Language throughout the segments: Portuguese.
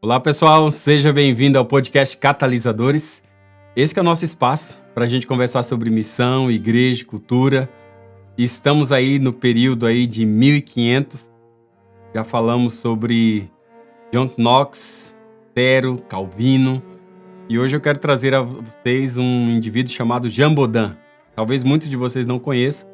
Olá pessoal, seja bem-vindo ao podcast Catalisadores. Esse que é o nosso espaço para a gente conversar sobre missão, igreja, cultura. E estamos aí no período aí de 1500. Já falamos sobre John Knox, Lutero, Calvino. E hoje eu quero trazer a vocês um indivíduo chamado Jean Bodin. Talvez muitos de vocês não conheçam,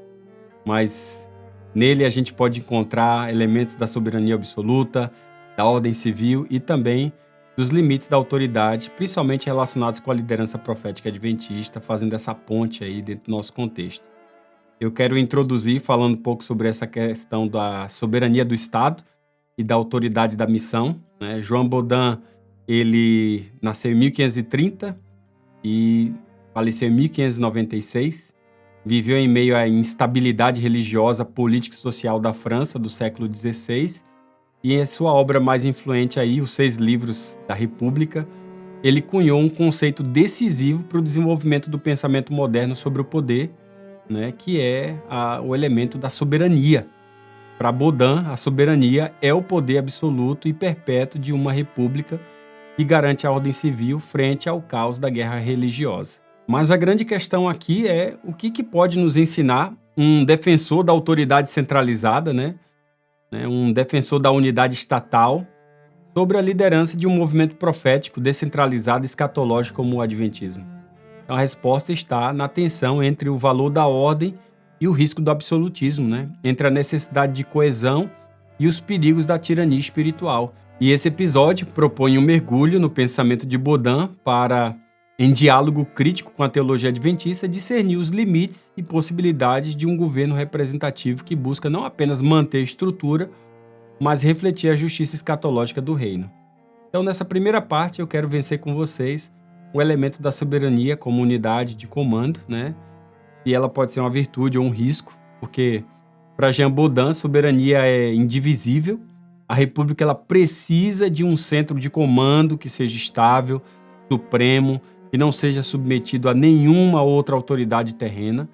mas nele a gente pode encontrar elementos da soberania absoluta, da ordem civil e também dos limites da autoridade, principalmente relacionados com a liderança profética adventista, fazendo essa ponte aí dentro do nosso contexto. Eu quero introduzir falando um pouco sobre essa questão da soberania do Estado e da autoridade da missão, né? Jean Bodin, ele nasceu em 1530 e faleceu em 1596, viveu em meio à instabilidade religiosa, política e social da França do século XVI, e em sua obra mais influente aí, Os Seis Livros da República, ele cunhou um conceito decisivo para o desenvolvimento do pensamento moderno sobre o poder, né, que é o elemento da soberania. Para Bodin, a soberania é o poder absoluto e perpétuo de uma república que garante a ordem civil frente ao caos da guerra religiosa. Mas a grande questão aqui é o que pode nos ensinar um defensor da autoridade centralizada, né? Um defensor da unidade estatal, sobre a liderança de um movimento profético descentralizado e escatológico como o Adventismo. Então a resposta está na tensão entre o valor da ordem e o risco do absolutismo, né? Entre a necessidade de coesão e os perigos da tirania espiritual. E esse episódio propõe um mergulho no pensamento de Bodin para, em diálogo crítico com a teologia adventista, discernir os limites e possibilidades de um governo representativo que busca não apenas manter a estrutura, mas refletir a justiça escatológica do reino. Então, nessa primeira parte, eu quero vencer com vocês o elemento da soberania como unidade de comando, né? E ela pode ser uma virtude ou um risco, porque para Jean Bodin, soberania é indivisível. A república ela precisa de um centro de comando que seja estável, supremo, que não seja submetido a nenhuma outra autoridade terrena,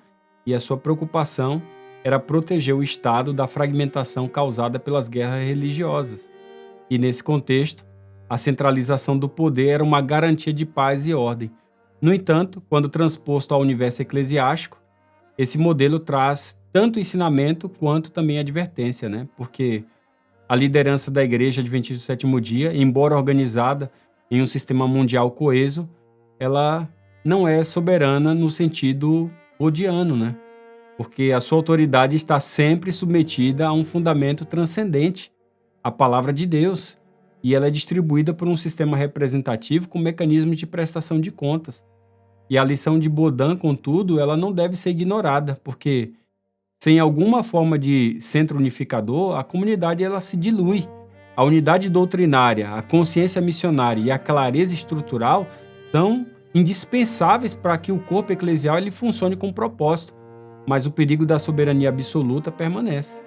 e a sua preocupação era proteger o Estado da fragmentação causada pelas guerras religiosas. E nesse contexto, a centralização do poder era uma garantia de paz e ordem. No entanto, quando transposto ao universo eclesiástico, esse modelo traz tanto ensinamento quanto também advertência, né? Porque a liderança da Igreja Adventista do Sétimo Dia, embora organizada em um sistema mundial coeso, ela não é soberana no sentido bodiano, né? Porque a sua autoridade está sempre submetida a um fundamento transcendente, a palavra de Deus, e ela é distribuída por um sistema representativo com mecanismos de prestação de contas. E a lição de Bodin, contudo, ela não deve ser ignorada, porque sem alguma forma de centro unificador, a comunidade ela se dilui. A unidade doutrinária, a consciência missionária e a clareza estrutural são indispensáveis para que o corpo eclesial ele funcione com propósito, mas o perigo da soberania absoluta permanece.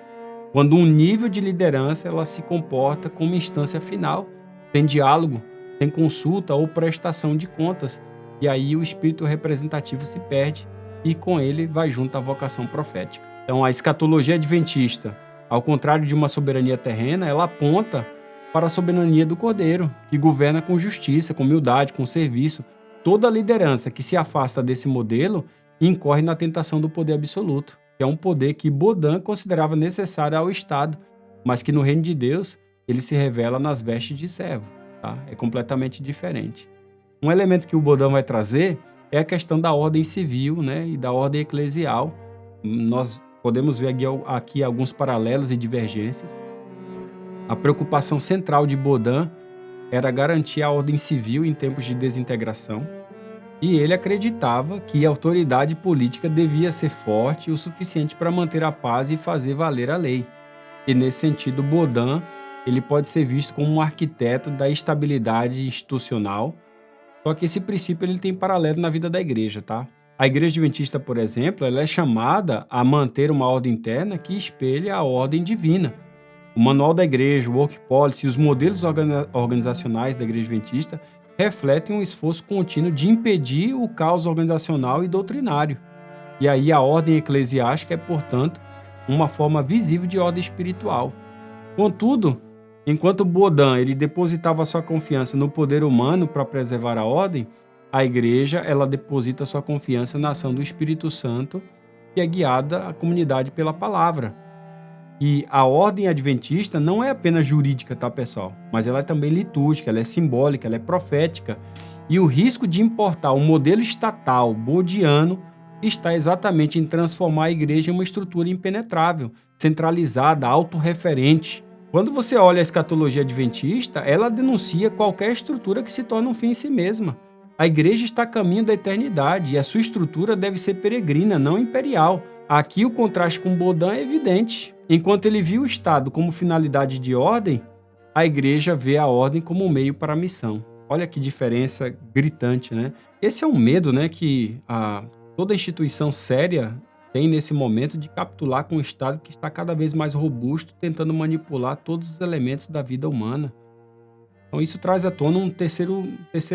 Quando um nível de liderança ela se comporta como instância final, sem diálogo, sem consulta ou prestação de contas, e aí o espírito representativo se perde e com ele vai junto a vocação profética. Então a escatologia adventista, ao contrário de uma soberania terrena, ela aponta para a soberania do Cordeiro, que governa com justiça, com humildade, com serviço. Toda liderança que se afasta desse modelo incorre na tentação do poder absoluto, que é um poder que Bodin considerava necessário ao Estado, mas que no reino de Deus ele se revela nas vestes de servo. Tá? É completamente diferente. Um elemento que o Bodin vai trazer é a questão da ordem civil, né, e da ordem eclesial. Nós podemos ver aqui alguns paralelos e divergências. A preocupação central de Bodin era garantir a ordem civil em tempos de desintegração, e ele acreditava que a autoridade política devia ser forte o suficiente para manter a paz e fazer valer a lei. E nesse sentido, Bodin ele pode ser visto como um arquiteto da estabilidade institucional, só que esse princípio ele tem paralelo na vida da igreja, tá? A Igreja Adventista, por exemplo, ela é chamada a manter uma ordem interna que espelha a ordem divina. O Manual da Igreja, o Work Policy e os modelos organizacionais da Igreja Adventista refletem um esforço contínuo de impedir o caos organizacional e doutrinário. E aí a ordem eclesiástica é, portanto, uma forma visível de ordem espiritual. Contudo, Enquanto Baudin ele depositava sua confiança no poder humano para preservar a ordem, a igreja ela deposita sua confiança na ação do Espírito Santo, que é guiada a comunidade pela palavra. E a ordem adventista não é apenas jurídica, tá, pessoal? Mas ela é também litúrgica, ela é simbólica, ela é profética. E o risco de importar um modelo estatal bodiano está exatamente em transformar a igreja em uma estrutura impenetrável, centralizada, autorreferente. Quando você olha a escatologia adventista, ela denuncia qualquer estrutura que se torne um fim em si mesma. A igreja está a caminho da eternidade e a sua estrutura deve ser peregrina, não imperial. Aqui o contraste com Baudin é evidente. Enquanto ele viu o Estado como finalidade de ordem, a igreja vê a ordem como um meio para a missão. Olha que diferença gritante, né? Esse é um medo, né, que toda instituição séria tem nesse momento de capitular com um Estado que está cada vez mais robusto, tentando manipular todos os elementos da vida humana. Então isso traz à tona um terceiro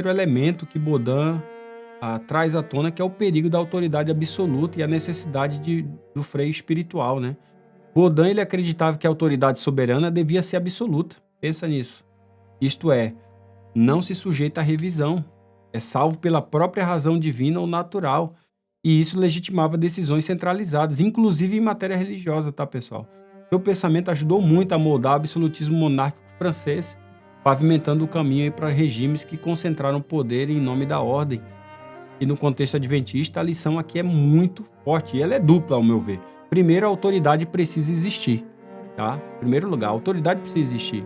elemento que Baudin traz à tona, que é o perigo da autoridade absoluta e a necessidade do freio espiritual, né? Baudin ele acreditava que a autoridade soberana devia ser absoluta. Pensa nisso. Isto é, não se sujeita à revisão. É salvo pela própria razão divina ou natural. E isso legitimava decisões centralizadas, inclusive em matéria religiosa, tá, pessoal? Seu pensamento ajudou muito a moldar o absolutismo monárquico francês, pavimentando o caminho para regimes que concentraram poder em nome da ordem. E no contexto adventista, a lição aqui é muito forte, e ela é dupla, ao meu ver. Primeiro, a autoridade precisa existir, tá? Em primeiro lugar, a autoridade precisa existir.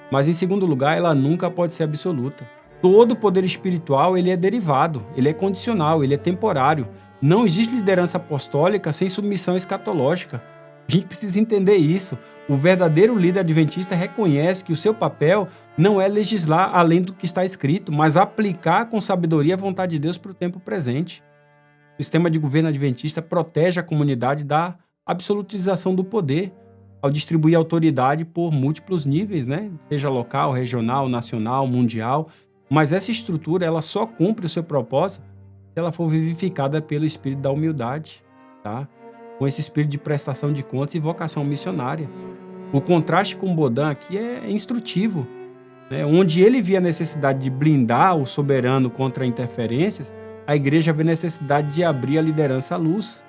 Mas, em segundo lugar, ela nunca pode ser absoluta. Todo poder espiritual, ele é derivado, ele é condicional, ele é temporário. Não existe liderança apostólica sem submissão escatológica. A gente precisa entender isso. O verdadeiro líder adventista reconhece que o seu papel não é legislar além do que está escrito, mas aplicar com sabedoria a vontade de Deus para o tempo presente. O sistema de governo adventista protege a comunidade da absolutização do poder, ao distribuir autoridade por múltiplos níveis, né? Seja local, regional, nacional, mundial. Mas essa estrutura ela só cumpre o seu propósito se ela for vivificada pelo espírito da humildade, tá? Com esse espírito de prestação de contas e vocação missionária. O contraste com Baudin aqui é instrutivo, né? Onde ele via a necessidade de blindar o soberano contra interferências, a igreja vê a necessidade de abrir a liderança à luz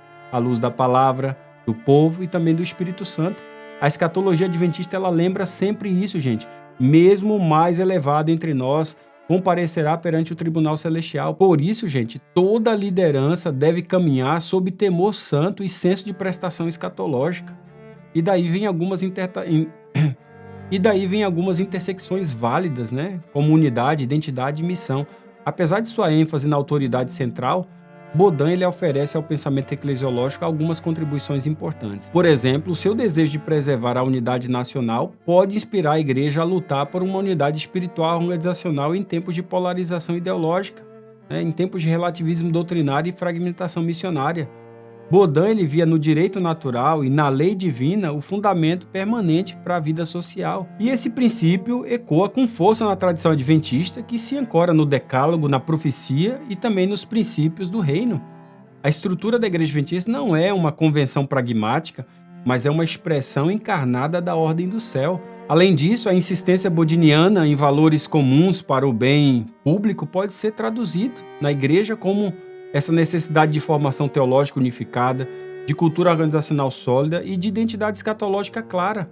da palavra, do povo e também do Espírito Santo. A escatologia adventista ela lembra sempre isso, gente. Mesmo o mais elevado entre nós comparecerá perante o tribunal celestial. Por isso, gente, toda liderança deve caminhar sob temor santo e senso de prestação escatológica. E daí vem algumas intersecções válidas, né? Como unidade, identidade e missão. Apesar de sua ênfase na autoridade central, Baudin ele oferece ao pensamento eclesiológico algumas contribuições importantes. Por exemplo, o seu desejo de preservar a unidade nacional pode inspirar a igreja a lutar por uma unidade espiritual organizacional em tempos de polarização ideológica, né? Em tempos de relativismo doutrinário e fragmentação missionária. Baudin ele via no direito natural e na lei divina o fundamento permanente para a vida social. E esse princípio ecoa com força na tradição adventista, que se ancora no decálogo, na profecia e também nos princípios do reino. A estrutura da igreja adventista não é uma convenção pragmática, mas é uma expressão encarnada da ordem do céu. Além disso, a insistência bodiniana em valores comuns para o bem público pode ser traduzido na igreja como essa necessidade de formação teológica unificada, de cultura organizacional sólida e de identidade escatológica clara.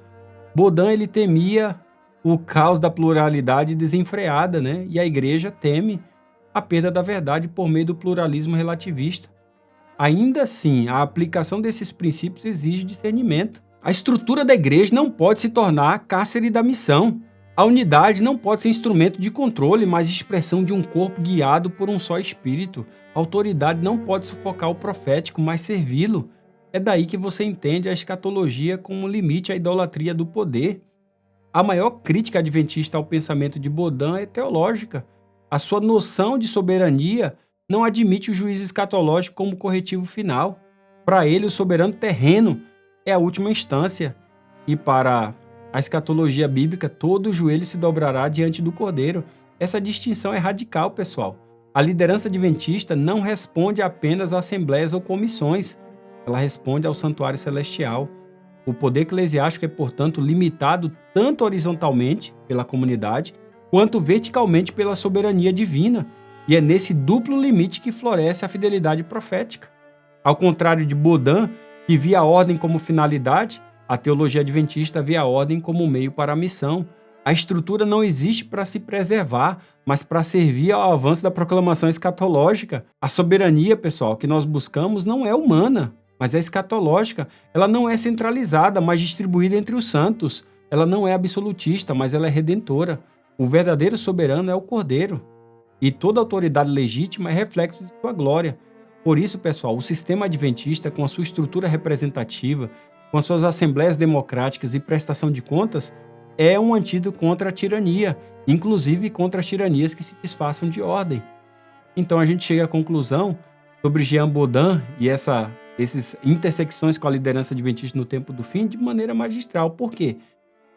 Baudin ele temia o caos da pluralidade desenfreada, né? E a igreja teme a perda da verdade por meio do pluralismo relativista. Ainda assim, a aplicação desses princípios exige discernimento. A estrutura da igreja não pode se tornar cárcere da missão. A unidade não pode ser instrumento de controle, mas expressão de um corpo guiado por um só espírito. A autoridade não pode sufocar o profético, mas servi-lo. É daí que você entende a escatologia como limite à idolatria do poder. A maior crítica adventista ao pensamento de Baudin é teológica. A sua noção de soberania não admite o juízo escatológico como corretivo final. Para ele, o soberano terreno é a última instância. E para a escatologia bíblica, todo joelho se dobrará diante do Cordeiro. Essa distinção é radical, pessoal. A liderança adventista não responde apenas a assembleias ou comissões. Ela responde ao santuário celestial. O poder eclesiástico é, portanto, limitado tanto horizontalmente pela comunidade, quanto verticalmente pela soberania divina, e é nesse duplo limite que floresce a fidelidade profética. Ao contrário de Baudin, que via a ordem como finalidade, a teologia adventista vê a ordem como meio para a missão. A estrutura não existe para se preservar, mas para servir ao avanço da proclamação escatológica. A soberania, pessoal, que nós buscamos não é humana, mas é escatológica. Ela não é centralizada, mas distribuída entre os santos. Ela não é absolutista, mas ela é redentora. O verdadeiro soberano é o Cordeiro. E toda autoridade legítima é reflexo de sua glória. Por isso, pessoal, o sistema adventista, com a sua estrutura representativa, com as suas assembleias democráticas e prestação de contas, é um antídoto contra a tirania, inclusive contra as tiranias que se disfarçam de ordem. Então a gente chega à conclusão sobre Jean Baudin e essas intersecções com a liderança adventista no tempo do fim de maneira magistral. Por quê?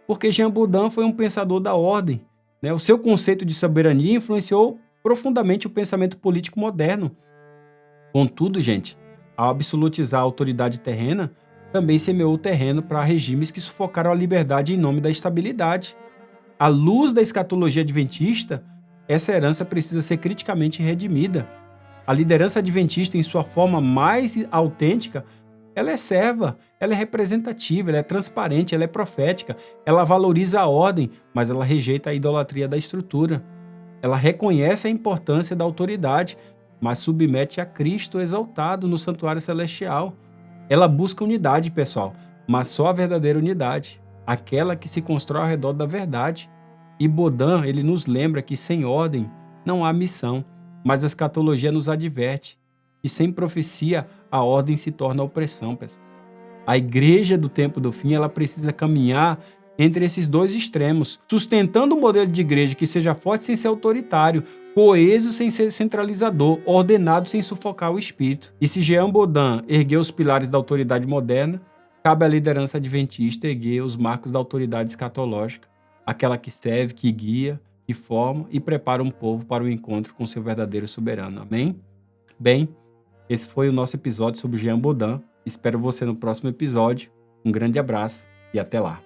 Porque Jean Baudin foi um pensador da ordem, né? O seu conceito de soberania influenciou profundamente o pensamento político moderno. Contudo, gente, ao absolutizar a autoridade terrena, também semeou o terreno para regimes que sufocaram a liberdade em nome da estabilidade. À luz da escatologia adventista, essa herança precisa ser criticamente redimida. A liderança adventista, em sua forma mais autêntica, ela é serva, ela é representativa, ela é transparente, ela é profética, ela valoriza a ordem, mas ela rejeita a idolatria da estrutura. Ela reconhece a importância da autoridade, mas submete a Cristo exaltado no santuário celestial. Ela busca unidade, pessoal, mas só a verdadeira unidade, aquela que se constrói ao redor da verdade. E Baudin, ele nos lembra que sem ordem não há missão, mas a escatologia nos adverte que sem profecia a ordem se torna opressão, pessoal. A igreja do tempo do fim, ela precisa caminhar entre esses dois extremos, sustentando um modelo de igreja que seja forte sem ser autoritário, coeso sem ser centralizador, ordenado sem sufocar o espírito. E se Jean Baudin ergueu os pilares da autoridade moderna, cabe à liderança adventista erguer os marcos da autoridade escatológica, aquela que serve, que guia, que forma e prepara um povo para o encontro com seu verdadeiro soberano. Amém? Bem, esse foi o nosso episódio sobre Jean Baudin. Espero você no próximo episódio. Um grande abraço e até lá.